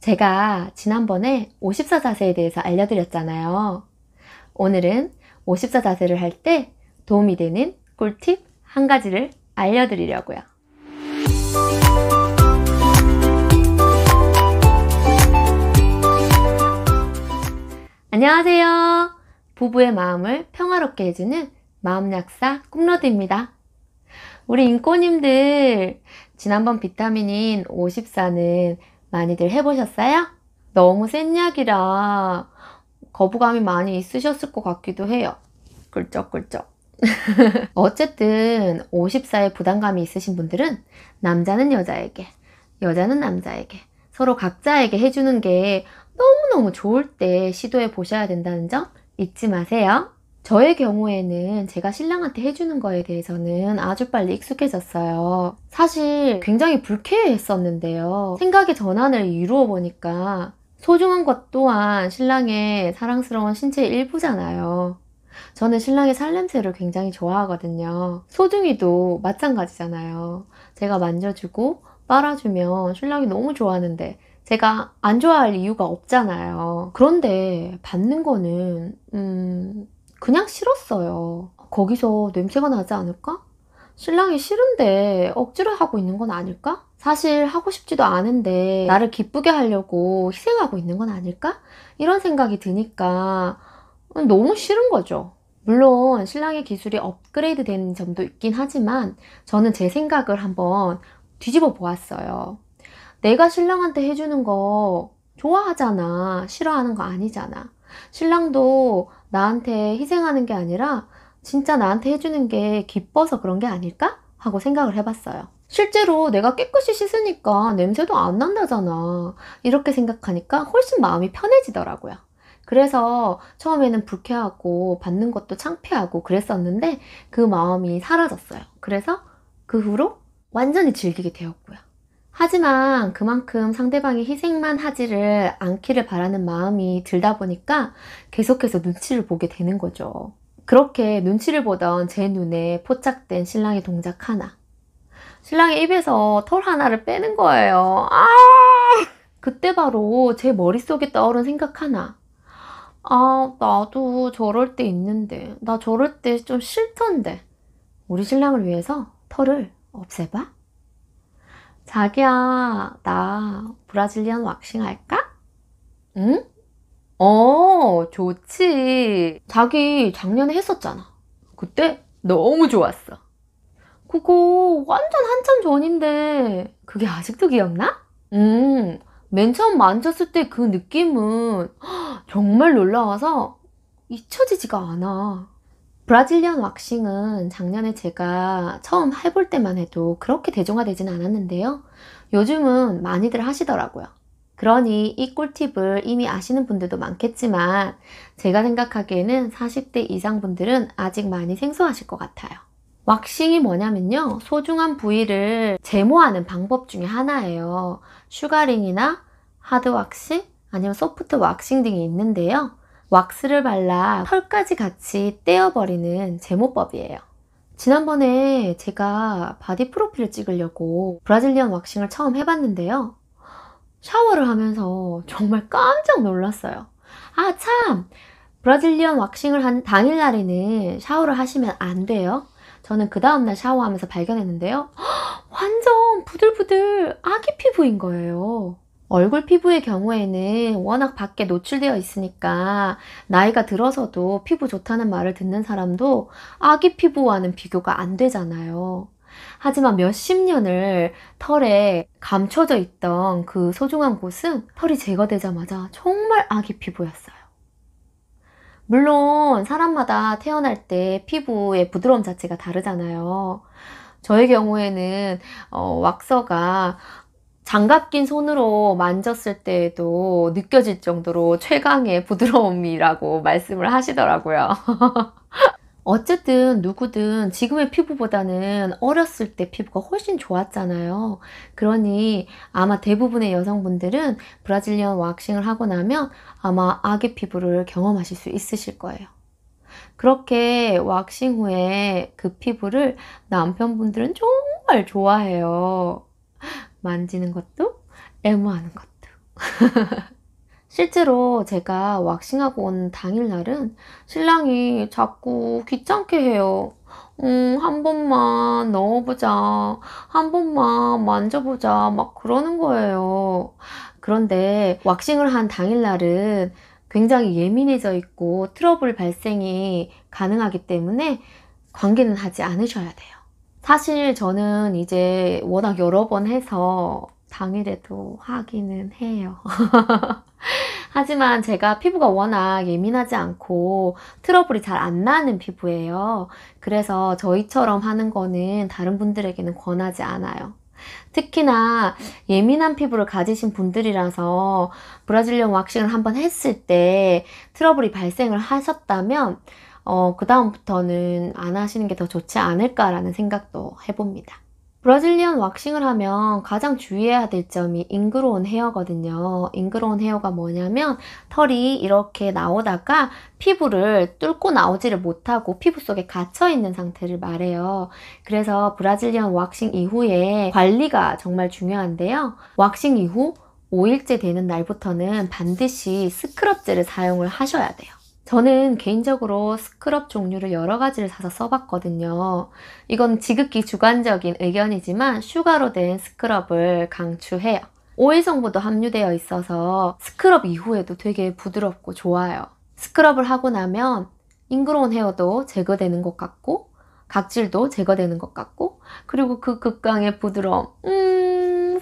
제가 지난번에 54 자세에 대해서 알려드렸잖아요. 오늘은 54 자세를 할 때 도움이 되는 꿀팁 한 가지를 알려드리려고요. 안녕하세요. 부부의 마음을 평화롭게 해주는 마음약사 꿈러드입니다. 우리 인꼬님들, 지난번 비타민인 54는 많이들 해보셨어요? 너무 센 약이라 거부감이 많이 있으셨을 것 같기도 해요. 꿀쩍꿀쩍. 어쨌든 54에 부담감이 있으신 분들은 남자는 여자에게, 여자는 남자에게 서로 각자에게 해주는 게 너무너무 좋을 때 시도해 보셔야 된다는 점 잊지 마세요. 저의 경우에는 제가 신랑한테 해주는 거에 대해서는 아주 빨리 익숙해졌어요. 사실 굉장히 불쾌했었는데요. 생각의 전환을 이루어 보니까 소중한 것 또한 신랑의 사랑스러운 신체의 일부잖아요. 저는 신랑의 살냄새를 굉장히 좋아하거든요. 소중이도 마찬가지잖아요. 제가 만져주고 빨아주면 신랑이 너무 좋아하는데 제가 안 좋아할 이유가 없잖아요. 그런데 받는 거는 그냥 싫었어요. 거기서 냄새가 나지 않을까? 신랑이 싫은데 억지로 하고 있는 건 아닐까? 사실 하고 싶지도 않은데 나를 기쁘게 하려고 희생하고 있는 건 아닐까? 이런 생각이 드니까 너무 싫은 거죠. 물론 신랑의 기술이 업그레이드 된 점도 있긴 하지만 저는 제 생각을 한번 뒤집어 보았어요. 내가 신랑한테 해주는 거 좋아하잖아. 싫어하는 거 아니잖아. 신랑도 나한테 희생하는 게 아니라 진짜 나한테 해주는 게 기뻐서 그런 게 아닐까? 하고 생각을 해봤어요. 실제로 내가 깨끗이 씻으니까 냄새도 안 난다잖아. 이렇게 생각하니까 훨씬 마음이 편해지더라고요. 그래서 처음에는 불쾌하고 받는 것도 창피하고 그랬었는데 그 마음이 사라졌어요. 그래서 그 후로 완전히 즐기게 되었고요. 하지만 그만큼 상대방이 희생만 하지를 않기를 바라는 마음이 들다 보니까 계속해서 눈치를 보게 되는 거죠. 그렇게 눈치를 보던 제 눈에 포착된 신랑의 동작 하나. 신랑의 입에서 털 하나를 빼는 거예요. 아! 그때 바로 제 머릿속에 떠오른 생각 하나. 아, 나도 저럴 때 있는데. 나 저럴 때 좀 싫던데. 우리 신랑을 위해서 털을 없애봐? 자기야, 나 브라질리언 왁싱 할까? 응? 좋지. 자기 작년에 했었잖아. 그때 너무 좋았어. 그거 완전 한참 전인데 그게 아직도 기억나? 맨 처음 만졌을 때 그 느낌은 정말 놀라워서 잊혀지지가 않아. 브라질리언 왁싱은 작년에 제가 처음 해볼 때만 해도 그렇게 대중화되진 않았는데요. 요즘은 많이들 하시더라고요. 그러니 이 꿀팁을 이미 아시는 분들도 많겠지만 제가 생각하기에는 40대 이상 분들은 아직 많이 생소하실 것 같아요. 왁싱이 뭐냐면요. 소중한 부위를 제모하는 방법 중에 하나예요. 슈가링이나 하드 왁싱, 아니면 소프트 왁싱 등이 있는데요. 왁스를 발라 털까지 같이 떼어버리는 제모법이에요. 지난번에 제가 바디 프로필을 찍으려고 브라질리언 왁싱을 처음 해봤는데요. 샤워를 하면서 정말 깜짝 놀랐어요. 아, 참! 브라질리언 왁싱을 한 당일날에는 샤워를 하시면 안 돼요. 저는 그 다음날 샤워하면서 발견했는데요. 완전 부들부들 아기 피부인 거예요. 얼굴 피부의 경우에는 워낙 밖에 노출되어 있으니까 나이가 들어서도 피부 좋다는 말을 듣는 사람도 아기 피부와는 비교가 안 되잖아요. 하지만 몇십 년을 털에 감춰져 있던 그 소중한 곳은 털이 제거되자마자 정말 아기 피부였어요. 물론 사람마다 태어날 때 피부의 부드러움 자체가 다르잖아요. 저의 경우에는 왁서가 장갑 낀 손으로 만졌을 때에도 느껴질 정도로 최강의 부드러움이라고 말씀을 하시더라고요. 어쨌든 누구든 지금의 피부보다는 어렸을 때 피부가 훨씬 좋았잖아요. 그러니 아마 대부분의 여성분들은 브라질리언 왁싱을 하고 나면 아마 아기 피부를 경험하실 수 있으실 거예요. 그렇게 왁싱 후에 그 피부를 남편분들은 정말 좋아해요. 만지는 것도, 애무하는 것도. 실제로 제가 왁싱하고 온 당일날은 신랑이 자꾸 귀찮게 해요. 한 번만 넣어보자. 한 번만 만져보자. 막 그러는 거예요. 그런데 왁싱을 한 당일날은 굉장히 예민해져 있고 트러블 발생이 가능하기 때문에 관계는 하지 않으셔야 돼요. 사실 저는 이제 워낙 여러 번 해서 당일에도 하기는 해요. 하지만 제가 피부가 워낙 예민하지 않고 트러블이 잘 안 나는 피부예요. 그래서 저희처럼 하는 거는 다른 분들에게는 권하지 않아요. 특히나 예민한 피부를 가지신 분들이라서 브라질리언 왁싱을 한번 했을 때 트러블이 발생을 하셨다면 그 다음부터는 안 하시는 게 더 좋지 않을까라는 생각도 해봅니다. 브라질리언 왁싱을 하면 가장 주의해야 될 점이 잉그로운 헤어거든요. 잉그로운 헤어가 뭐냐면 털이 이렇게 나오다가 피부를 뚫고 나오지를 못하고 피부 속에 갇혀있는 상태를 말해요. 그래서 브라질리언 왁싱 이후에 관리가 정말 중요한데요. 왁싱 이후 5일째 되는 날부터는 반드시 스크럽제를 사용을 하셔야 돼요. 저는 개인적으로 스크럽 종류를 여러 가지를 사서 써봤거든요. 이건 지극히 주관적인 의견이지만 슈가로 된 스크럽을 강추해요. 오일 성분도 함유되어 있어서 스크럽 이후에도 되게 부드럽고 좋아요. 스크럽을 하고 나면 잉그로운 헤어도 제거되는 것 같고 각질도 제거되는 것 같고 그리고 그 극강의 부드러움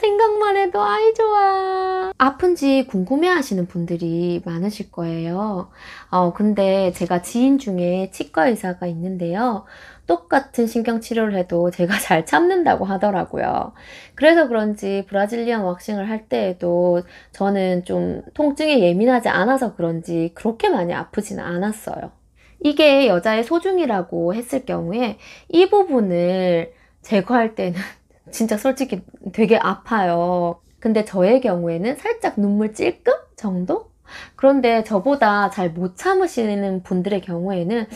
생각만 해도 아이 좋아. 아픈지 궁금해 하시는 분들이 많으실 거예요. 근데 제가 지인 중에 치과 의사가 있는데요. 똑같은 신경치료를 해도 제가 잘 참는다고 하더라고요. 그래서 그런지 브라질리언 왁싱을 할 때에도 저는 좀 통증에 예민하지 않아서 그런지 그렇게 많이 아프지는 않았어요. 이게 여자의 소중이라고 했을 경우에 이 부분을 제거할 때는 진짜 솔직히 되게 아파요. 근데 저의 경우에는 살짝 눈물 찔끔 정도? 그런데 저보다 잘 못 참으시는 분들의 경우에는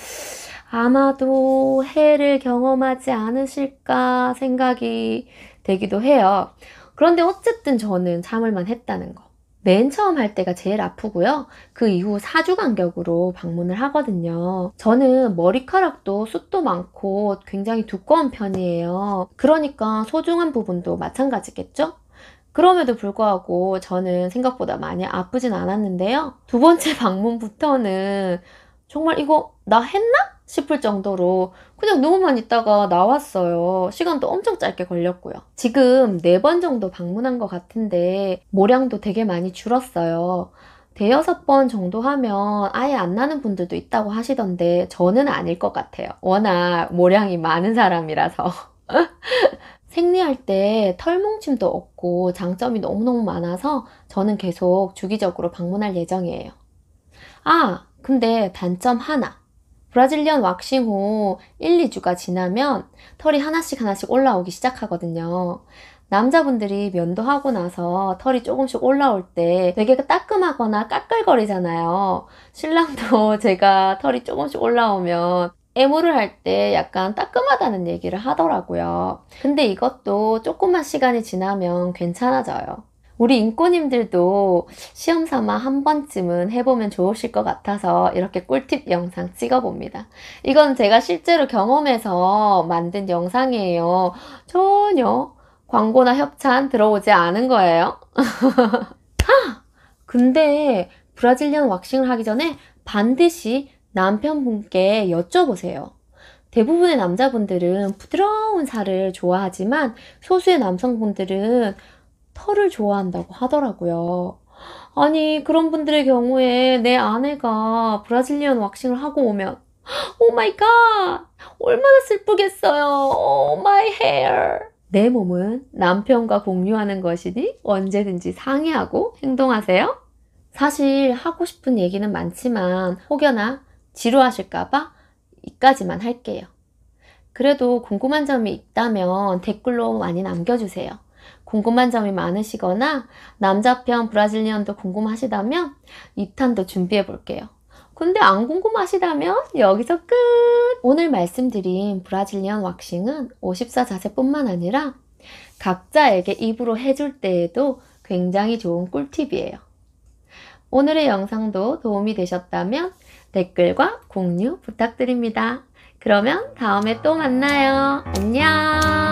아마도 해를 경험하지 않으실까 생각이 되기도 해요. 그런데 어쨌든 저는 참을만 했다는 거. 맨 처음 할 때가 제일 아프고요. 그 이후 4주 간격으로 방문을 하거든요. 저는 머리카락도 숱도 많고 굉장히 두꺼운 편이에요. 그러니까 소중한 부분도 마찬가지겠죠? 그럼에도 불구하고 저는 생각보다 많이 아프진 않았는데요. 두 번째 방문부터는 정말 이거 나 했나? 싶을 정도로 그냥 누워만 있다가 나왔어요. 시간도 엄청 짧게 걸렸고요. 지금 4번 정도 방문한 것 같은데 모량도 되게 많이 줄었어요. 5-6번 정도 하면 아예 안 나는 분들도 있다고 하시던데 저는 아닐 것 같아요. 워낙 모량이 많은 사람이라서. 생리할 때 털뭉침도 없고 장점이 너무너무 많아서 저는 계속 주기적으로 방문할 예정이에요. 근데 단점 하나. 브라질리언 왁싱 후 1-2주가 지나면 털이 하나씩 올라오기 시작하거든요. 남자분들이 면도하고 나서 털이 조금씩 올라올 때 되게 따끔하거나 까끌거리잖아요. 신랑도 제가 털이 조금씩 올라오면 애무를 할 때 약간 따끔하다는 얘기를 하더라고요. 근데 이것도 조금만 시간이 지나면 괜찮아져요. 우리 인꼬님들도 시험 삼아 한 번쯤은 해보면 좋으실 것 같아서 이렇게 꿀팁 영상 찍어봅니다. 이건 제가 실제로 경험해서 만든 영상이에요. 전혀 광고나 협찬 들어오지 않은 거예요. 근데 브라질리언 왁싱을 하기 전에 반드시 남편분께 여쭤보세요. 대부분의 남자분들은 부드러운 살을 좋아하지만 소수의 남성분들은 털을 좋아한다고 하더라고요. 아니 그런 분들의 경우에 내 아내가 브라질리언 왁싱을 하고 오면 오 마이 갓 얼마나 슬프겠어요. 오 마이 헤어. 내 몸은 남편과 공유하는 것이니 언제든지 상의하고 행동하세요. 사실 하고 싶은 얘기는 많지만 혹여나 지루하실까봐 이까지만 할게요. 그래도 궁금한 점이 있다면 댓글로 많이 남겨주세요. 궁금한 점이 많으시거나 남자편 브라질리언도 궁금하시다면 2탄도 준비해 볼게요. 근데 안 궁금하시다면 여기서 끝! 오늘 말씀드린 브라질리언 왁싱은 54자세뿐만 아니라 각자에게 입으로 해줄 때에도 굉장히 좋은 꿀팁이에요. 오늘의 영상도 도움이 되셨다면 댓글과 공유 부탁드립니다. 그러면 다음에 또 만나요. 안녕!